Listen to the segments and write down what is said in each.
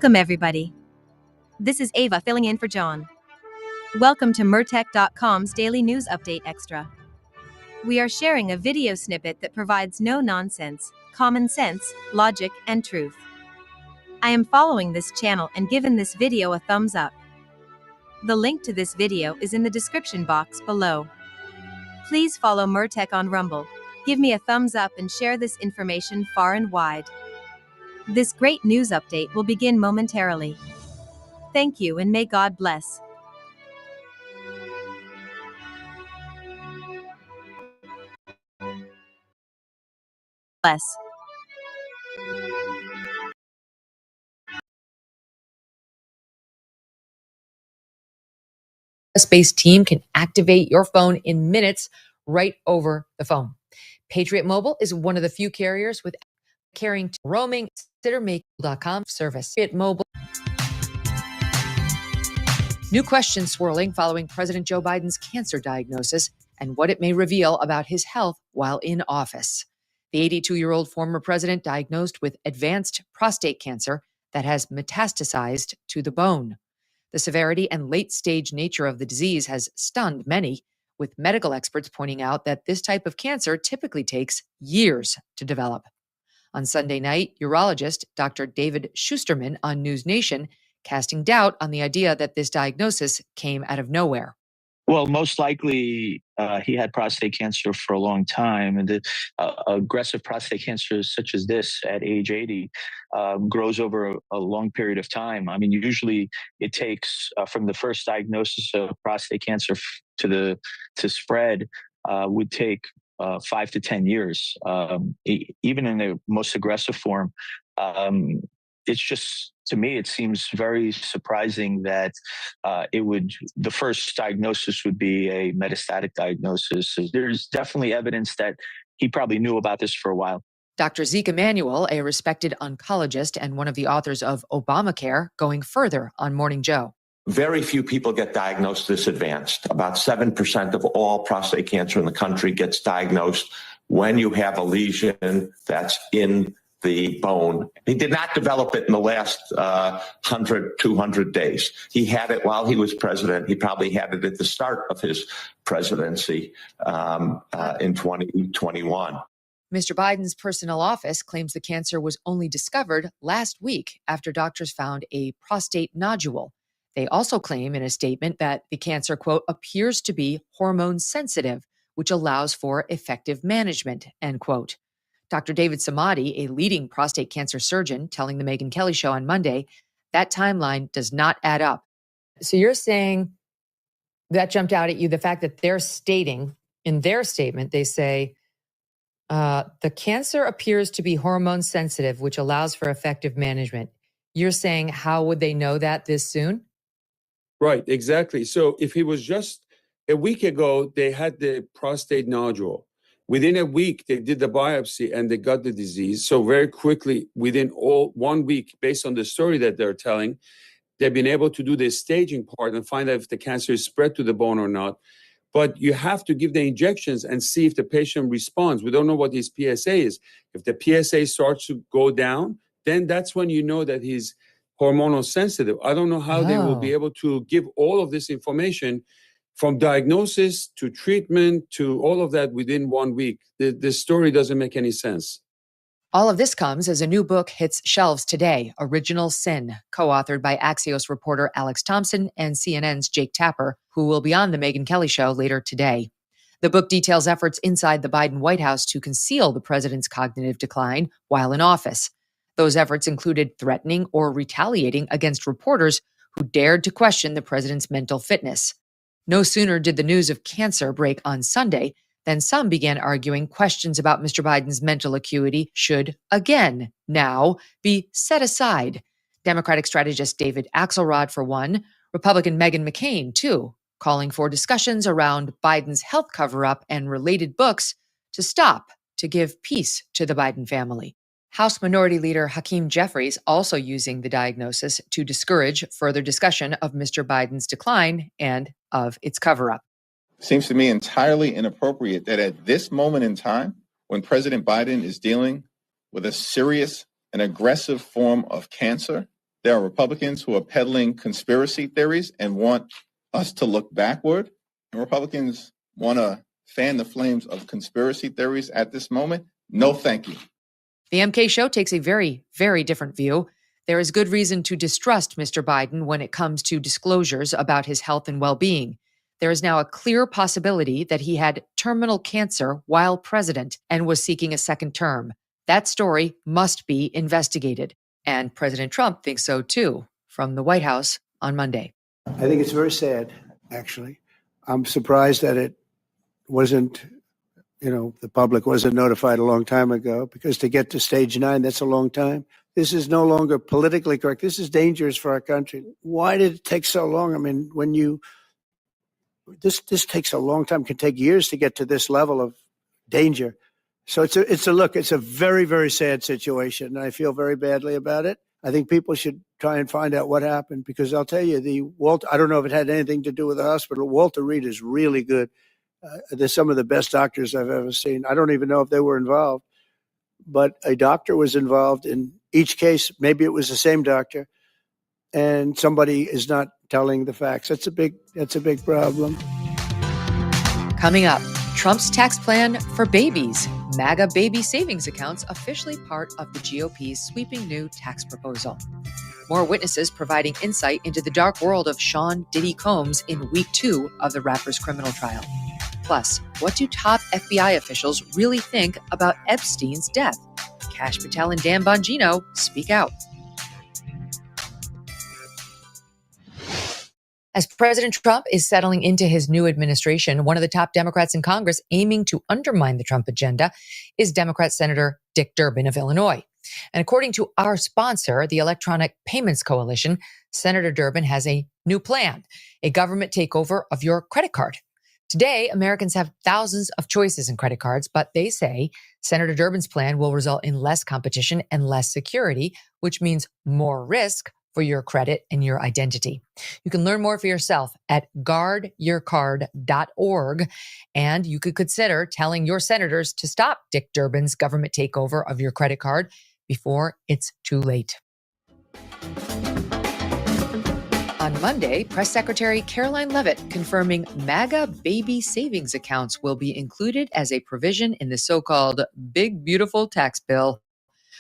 Welcome, everybody. This is Ava filling in for John. Welcome to Murtech.com's Daily News Update Extra. We are sharing a video snippet that provides no nonsense, common sense, logic, and truth. I am following this channel and given this video a thumbs up. The link to this video is in the description box below. Please follow Murtech on Rumble. Give me a thumbs up and share this information far and wide. This great news update will begin momentarily. Thank you and may God bless. US-based team can activate your phone in minutes right over the phone. Patriot Mobile is one of the few carriers with carrying roaming. Consider Megun.com service. Patriot Mobile. New questions swirling following President Joe Biden's cancer diagnosis and what it may reveal about his health while in office. The 82-year-old former president diagnosed with advanced prostate cancer that has metastasized to the bone. The severity and late-stage nature of the disease has stunned many, with medical experts pointing out that this type of cancer typically takes years to develop. On Sunday night, urologist Dr. David Schusterman on News Nation casting doubt on the idea that this diagnosis came out of nowhere. Well, most likely he had prostate cancer for a long time, and aggressive prostate cancer such as this at age 80 grows over a long period of time. I mean, usually it takes from the first diagnosis of prostate cancer to spread would take 5 to 10 years, even in the most aggressive form. It's just, to me, it seems very surprising that the first diagnosis would be a metastatic diagnosis. There's definitely evidence that he probably knew about this for a while. Dr. Zeke Emanuel, a respected oncologist and one of the authors of Obamacare, going further on Morning Joe. Very few people get diagnosed this advanced. About 7% of all prostate cancer in the country gets diagnosed when you have a lesion that's in the bone. He did not develop it in the last 100, 200 days. He had it while he was president. He probably had it at the start of his presidency in 2021. Mr. Biden's personal office claims the cancer was only discovered last week after doctors found a prostate nodule. They also claim in a statement that the cancer, quote, appears to be hormone sensitive, which allows for effective management, end quote. Dr. David Samadi, a leading prostate cancer surgeon, telling the Megyn Kelly Show on Monday, that timeline does not add up. So you're saying that jumped out at you, the fact that they're stating in their statement, they say, the cancer appears to be hormone sensitive, which allows for effective management. You're saying, how would they know that this soon? Right, exactly. So if it was just a week ago, they had the prostate nodule. Within a week, they did the biopsy and they got the disease. So very quickly, within 1 week, based on the story that they're telling, they've been able to do the staging part and find out if the cancer is spread to the bone or not. But you have to give the injections and see if the patient responds. We don't know what his PSA is. If the PSA starts to go down, then that's when you know that he's hormonal sensitive. I don't know how they will be able to give all of this information from diagnosis to treatment to all of that within 1 week. The story doesn't make any sense. All of this comes as a new book hits shelves today, Original Sin, co-authored by Axios reporter Alex Thompson and CNN's Jake Tapper, who will be on the Megyn Kelly Show later today. The book details efforts inside the Biden White House to conceal the president's cognitive decline while in office. Those efforts included threatening or retaliating against reporters who dared to question the president's mental fitness. No sooner did the news of cancer break on Sunday than some began arguing questions about Mr. Biden's mental acuity should, again, now be set aside. Democratic strategist David Axelrod, for one, Republican Meghan McCain, too, calling for discussions around Biden's health cover-up and related books to stop to give peace to the Biden family. House Minority Leader Hakeem Jeffries also using the diagnosis to discourage further discussion of Mr. Biden's decline and of its cover-up. Seems to me entirely inappropriate that at this moment in time, when President Biden is dealing with a serious and aggressive form of cancer, There are Republicans who are peddling conspiracy theories and want us to look backward. And Republicans want to fan the flames of conspiracy theories at this moment. No, thank you. The MK Show takes a very, very different view. There is good reason to distrust Mr. Biden when it comes to disclosures about his health and well-being. There is now a clear possibility that he had terminal cancer while president and was seeking a second term. That story must be investigated. And President Trump thinks so too, from the White House on Monday. I think it's very sad, actually. I'm surprised that it wasn't, the public wasn't notified a long time ago, because to get to stage 9, that's a long time. This is no longer politically correct. This is dangerous for our country. Why did it take so long? I mean, this takes a long time. It can take years to get to this level of danger. So it's a very, very sad situation. And I feel very badly about it. I think people should try and find out what happened, because I'll tell you, I don't know if it had anything to do with the hospital. Walter Reed is really good. They're some of the best doctors I've ever seen. I don't even know if they were involved, but a doctor was involved in each case. Maybe it was the same doctor, and somebody is not telling the facts. That's a big problem. Coming up, Trump's tax plan for babies. MAGA baby savings accounts officially part of the GOP's sweeping new tax proposal. More witnesses providing insight into the dark world of Sean Diddy Combs in week 2 of the rapper's criminal trial. Plus, what do top FBI officials really think about Epstein's death? Kash Patel and Dan Bongino speak out. As President Trump is settling into his new administration, one of the top Democrats in Congress aiming to undermine the Trump agenda is Democrat Senator Dick Durbin of Illinois. And according to our sponsor, the Electronic Payments Coalition, Senator Durbin has a new plan, a government takeover of your credit card. Today, Americans have thousands of choices in credit cards, but they say Senator Durbin's plan will result in less competition and less security, which means more risk for your credit and your identity. You can learn more for yourself at guardyourcard.org, and you could consider telling your senators to stop Dick Durbin's government takeover of your credit card before it's too late. On Monday, Press Secretary Caroline Leavitt confirming MAGA baby savings accounts will be included as a provision in the so-called Big Beautiful Tax Bill,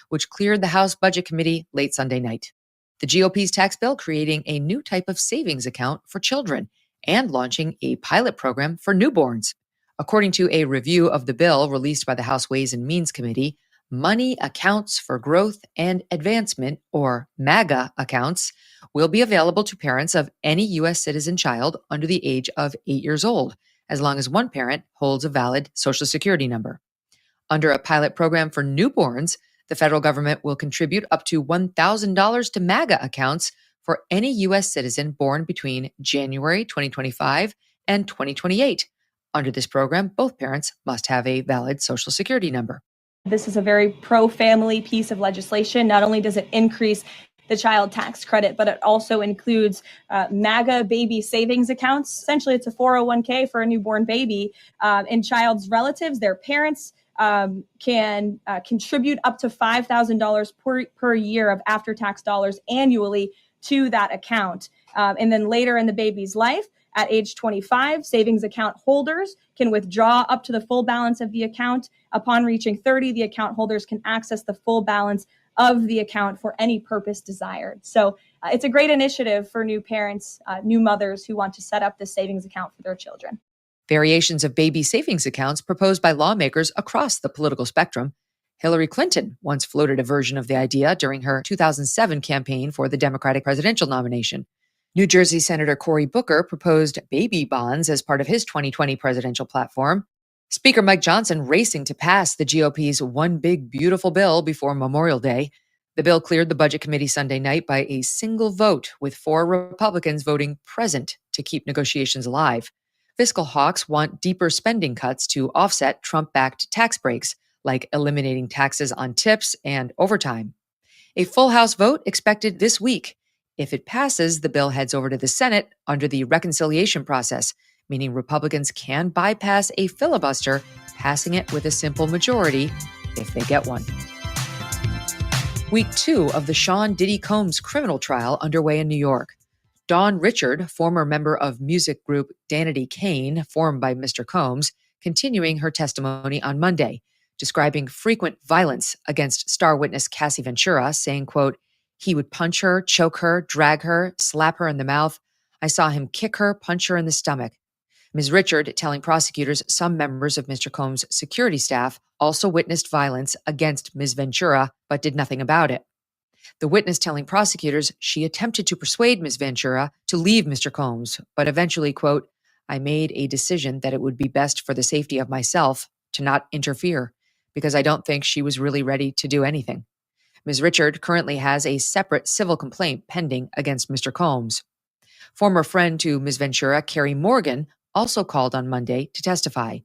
which cleared the House Budget Committee late Sunday night. The GOP's tax bill creating a new type of savings account for children and launching a pilot program for newborns. According to a review of the bill released by the House Ways and Means Committee, Money Accounts for Growth and Advancement, or MAGA accounts, will be available to parents of any U.S. citizen child under the age of 8 years old, as long as one parent holds a valid Social Security number. Under a pilot program for newborns, the federal government will contribute up to $1,000 to MAGA accounts for any U.S. citizen born between January 2025 and 2028. Under this program, both parents must have a valid Social Security number. This is a very pro-family piece of legislation. Not only does it increase the child tax credit, but it also includes MAGA baby savings accounts. Essentially, it's a 401k for a newborn baby, and child's relatives, their parents, can contribute up to $5,000 per year of after-tax dollars annually to that account. And then later in the baby's life, at age 25, savings account holders can withdraw up to the full balance of the account. Upon reaching 30, the account holders can access the full balance of the account for any purpose desired. So it's a great initiative for new parents, new mothers who want to set up this savings account for their children. Variations of baby savings accounts proposed by lawmakers across the political spectrum. Hillary Clinton once floated a version of the idea during her 2007 campaign for the Democratic presidential nomination. New Jersey Senator Cory Booker proposed baby bonds as part of his 2020 presidential platform. Speaker Mike Johnson racing to pass the GOP's One Big Beautiful Bill before Memorial Day. The bill cleared the Budget Committee Sunday night by a single vote, with 4 Republicans voting present to keep negotiations alive. Fiscal hawks want deeper spending cuts to offset Trump-backed tax breaks, like eliminating taxes on tips and overtime. A full House vote expected this week. If it passes, the bill heads over to the Senate under the reconciliation process, meaning Republicans can bypass a filibuster, passing it with a simple majority if they get one. Week 2 of the Sean Diddy Combs criminal trial underway in New York. Dawn Richard, former member of music group Danity Kane, formed by Mr. Combs, continuing her testimony on Monday, describing frequent violence against star witness Cassie Ventura, saying, quote, "He would punch her, choke her, drag her, slap her in the mouth. I saw him kick her, punch her in the stomach." Ms. Richard telling prosecutors some members of Mr. Combs' security staff also witnessed violence against Ms. Ventura, but did nothing about it. The witness telling prosecutors she attempted to persuade Ms. Ventura to leave Mr. Combs, but eventually, quote, "I made a decision that it would be best for the safety of myself to not interfere, because I don't think she was really ready to do anything." Ms. Richard currently has a separate civil complaint pending against Mr. Combs. Former friend to Ms. Ventura, Carrie Morgan, also called on Monday to testify.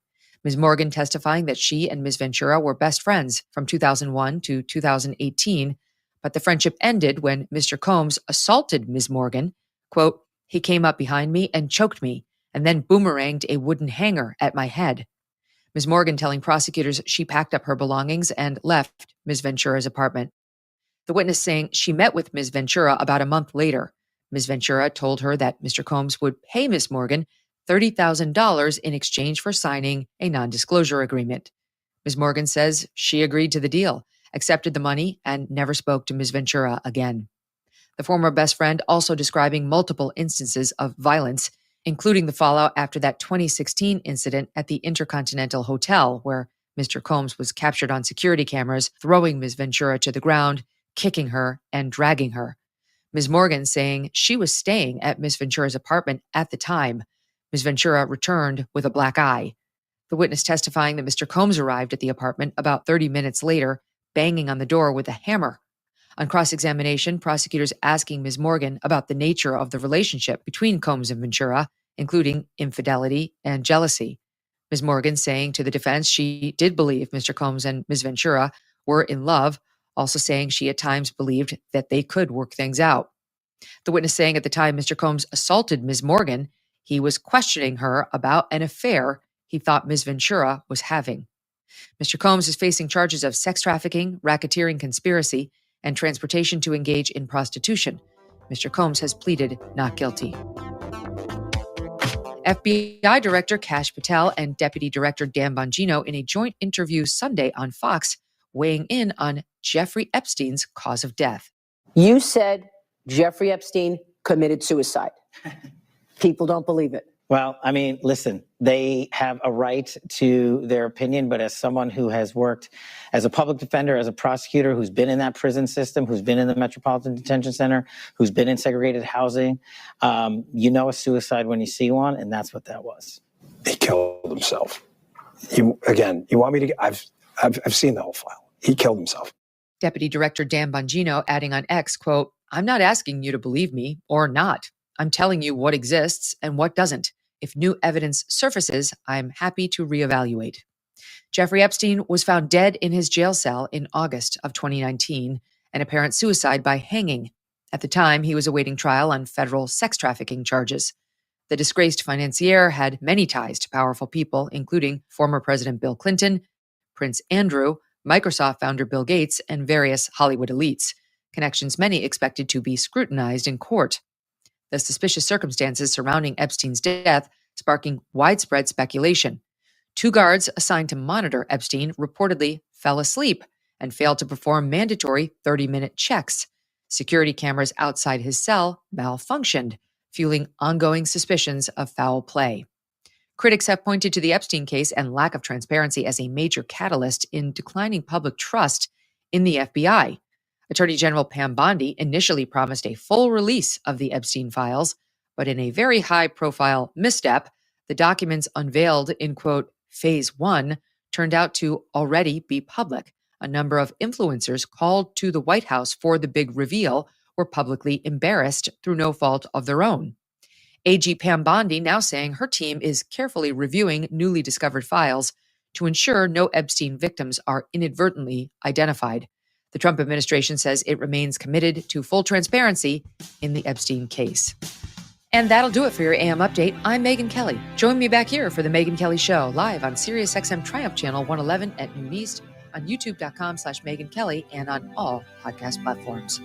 Ms. Morgan testifying that she and Ms. Ventura were best friends from 2001 to 2018, but the friendship ended when Mr. Combs assaulted Ms. Morgan. Quote, "He came up behind me and choked me, and then boomeranged a wooden hanger at my head." Ms. Morgan telling prosecutors she packed up her belongings and left Ms. Ventura's apartment. The witness saying she met with Ms. Ventura about a month later. Ms. Ventura told her that Mr. Combs would pay Ms. Morgan $30,000 in exchange for signing a non-disclosure agreement. Ms. Morgan says she agreed to the deal, accepted the money, and never spoke to Ms. Ventura again. The former best friend also describing multiple instances of violence, including the fallout after that 2016 incident at the Intercontinental Hotel, where Mr. Combs was captured on security cameras throwing Ms. Ventura to the ground, kicking her, and dragging her. Ms. Morgan saying she was staying at Ms. Ventura's apartment at the time. Ms. Ventura returned with a black eye. The witness testifying that Mr. Combs arrived at the apartment about 30 minutes later, banging on the door with a hammer. On cross-examination, prosecutors asking Ms. Morgan about the nature of the relationship between Combs and Ventura, including infidelity and jealousy. Ms. Morgan saying to the defense she did believe Mr. Combs and Ms. Ventura were in love, also saying she at times believed that they could work things out. The witness saying at the time Mr. Combs assaulted Ms. Morgan, he was questioning her about an affair he thought Ms. Ventura was having. Mr. Combs is facing charges of sex trafficking, racketeering conspiracy, and transportation to engage in prostitution. Mr. Combs has pleaded not guilty. FBI Director Kash Patel and Deputy Director Dan Bongino in a joint interview Sunday on Fox, weighing in on Jeffrey Epstein's cause of death. You said Jeffrey Epstein committed suicide. People don't believe it. Well, I mean, listen, they have a right to their opinion, but as someone who has worked as a public defender, as a prosecutor, who's been in that prison system, who's been in the Metropolitan Detention Center, who's been in segregated housing, you know a suicide when you see one, and that's what that was. He killed himself. You want me to? I've seen the whole file. He killed himself. Deputy Director Dan Bongino adding on X, quote, "I'm not asking you to believe me or not. I'm telling you what exists and what doesn't. If new evidence surfaces, I'm happy to reevaluate." Jeffrey Epstein was found dead in his jail cell in August of 2019, an apparent suicide by hanging. At the time, he was awaiting trial on federal sex trafficking charges. The disgraced financier had many ties to powerful people, including former President Bill Clinton, Prince Andrew, Microsoft founder Bill Gates, and various Hollywood elites, connections many expected to be scrutinized in court. The suspicious circumstances surrounding Epstein's death sparking widespread speculation. 2 guards assigned to monitor Epstein reportedly fell asleep and failed to perform mandatory 30-minute checks. Security cameras outside his cell malfunctioned, fueling ongoing suspicions of foul play. Critics have pointed to the Epstein case and lack of transparency as a major catalyst in declining public trust in the FBI. Attorney General Pam Bondi initially promised a full release of the Epstein files, but in a very high-profile misstep, the documents unveiled in, quote, Phase 1 turned out to already be public. A number of influencers called to the White House for the big reveal were publicly embarrassed through no fault of their own. AG Pam Bondi now saying her team is carefully reviewing newly discovered files to ensure no Epstein victims are inadvertently identified. The Trump administration says it remains committed to full transparency in the Epstein case. And that'll do it for your AM Update. I'm Megan Kelly. Join me back here for the Megan Kelly Show, live on SiriusXM Triumph Channel 111 at noon East, on youtube.com/Megan Kelly and on all podcast platforms.